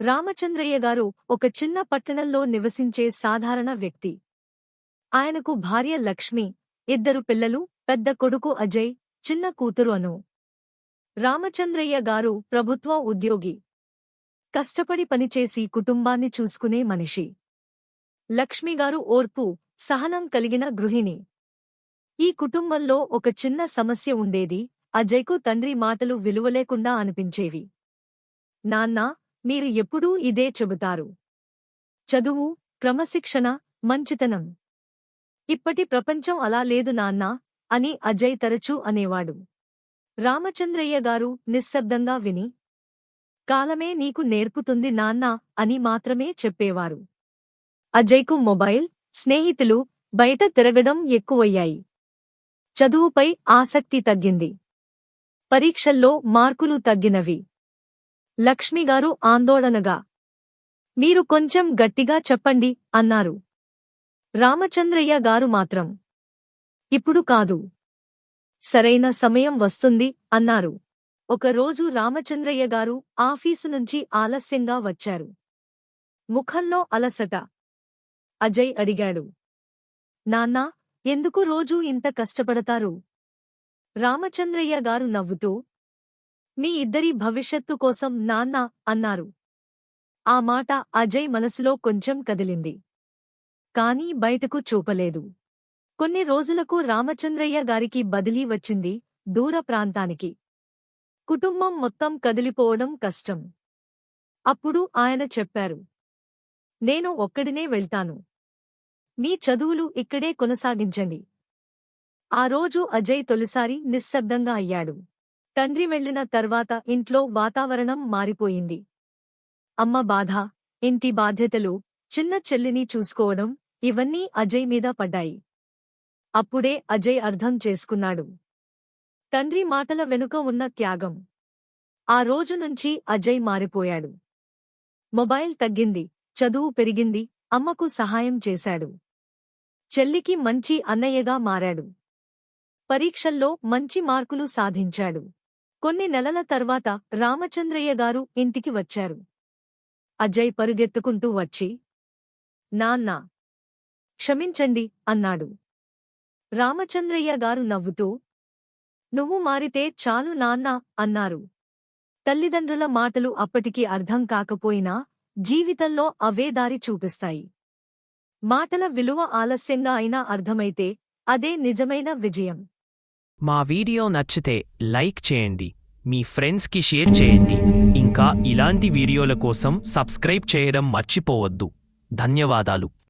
రామచంద్రయ్య గారు ఒక చిన్న పట్టణంలో నివసించే సాధారణ వ్యక్తి. ఆయనకు భార్య లక్ష్మి, ఇద్దరు పిల్లలు, పెద్ద కొడుకు అజయ్, చిన్న కూతురు అను. రామచంద్రయ్య గారు ప్రభుత్వ ఉద్యోగి. కష్టపడి పనిచేసి కుటుంబాన్ని చూసుకునే మనిషి. లక్ష్మిగారు ఓర్పు, సహనం కలిగిన గృహిణి. ఈ కుటుంబంలో ఒక చిన్న సమస్య ఉండేది. అజయ్కు తండ్రి మాటలు విలువలేకుండా అనిపించేవి. నాన్నా, మీరు ఎప్పుడూ ఇదే చెబుతారు. చదువు, క్రమశిక్షణ, మంచితనం. ఇప్పటి ప్రపంచం అలా లేదు నాన్నా అని అజయ్ తరచూ అనేవాడు. రామచంద్రయ్య గారు నిశ్శబ్దంగా విని, కాలమే నీకు నేర్పుతుంది నాన్నా అని మాత్రమే చెప్పేవారు. అజయ్కు మొబైల్, స్నేహితులు, బయట తిరగడం ఎక్కువయ్యాయి. చదువుపై ఆసక్తి తగ్గింది. పరీక్షల్లో మార్కులు తగ్గినవి. లక్ష్మిగారు ఆందోళనగా, మీరు కొంచెం గట్టిగా చెప్పండి అన్నారు. రామచంద్రయ్య గారు మాత్రం, ఇప్పుడు కాదు, సరైన సమయం వస్తుంది అన్నారు. ఒకరోజు రామచంద్రయ్య గారు ఆఫీసు నుంచి ఆలస్యంగా వచ్చారు. ముఖంలో అలసట. అజయ్ అడిగాడు, నాన్నా, ఎందుకు రోజూ ఇంత కష్టపడతారు? రామచంద్రయ్య గారు నవ్వుతూ, మీ ఇద్దరి భవిష్యత్తు కోసం నాన్నా అన్నారు. ఆ మాట అజయ్ మనసులో కొంచెం కదిలింది. కానీ బయటకు చూపలేదు. కొన్ని రోజులకు రామచంద్రయ్య గారికి బదిలీ వచ్చింది, దూర ప్రాంతానికి. కుటుంబం మొత్తం కదిలిపోవడం కష్టం. అప్పుడు ఆయన చెప్పారు, నేను ఒక్కడినే వెళ్తాను. మీ చదువులు ఇక్కడే కొనసాగించండి. ఆ రోజు అజయ్ తొలిసారి నిశ్శబ్దంగా అయ్యాడు. తండ్రి వెళ్లిన తర్వాత ఇంట్లో వాతావరణం మారిపోయింది. అమ్మ బాధ, ఇంటి బాధ్యతలు, చిన్న చెల్లిని చూసుకోవడం, ఇవన్నీ అజయ్ మీద పడ్డాయి. అప్పుడే అజయ్ అర్థం చేసుకున్నాడు తండ్రి మాటల వెనుక ఉన్న త్యాగం. ఆ రోజు నుంచి అజయ్ మారిపోయాడు. మొబైల్ తగ్గింది, చదువు పెరిగింది, అమ్మకు సహాయం చేశాడు. చెల్లికి మంచి అన్నయ్యగా మారాడు. పరీక్షల్లో మంచి మార్కులు సాధించాడు. కొన్ని నెలల తర్వాత రామచంద్రయ్య గారు ఇంటికి వచ్చారు. అజయ్ పరుగెత్తుకుంటూ వచ్చి, నాన్నా, క్షమించండి అన్నాడు. రామచంద్రయ్య గారు నవ్వుతూ, నువ్వు మారితే చాలు నాన్నా అన్నారు. తల్లిదండ్రుల మాటలు అప్పటికి అర్థం కాకపోయినా జీవితంలో అవే దారి చూపిస్తాయి. మాటల విలువ ఆలస్యంగా అయినా అర్థమైతే అదే నిజమైన విజయం. మా వీడియో నచ్చితే లైక్ చేయండి, మీ ఫ్రెండ్స్కి షేర్ చేయండి, ఇంకా ఇలాంటి వీడియోల కోసం సబ్స్క్రైబ్ చేయడం మర్చిపోవద్దు. ధన్యవాదాలు.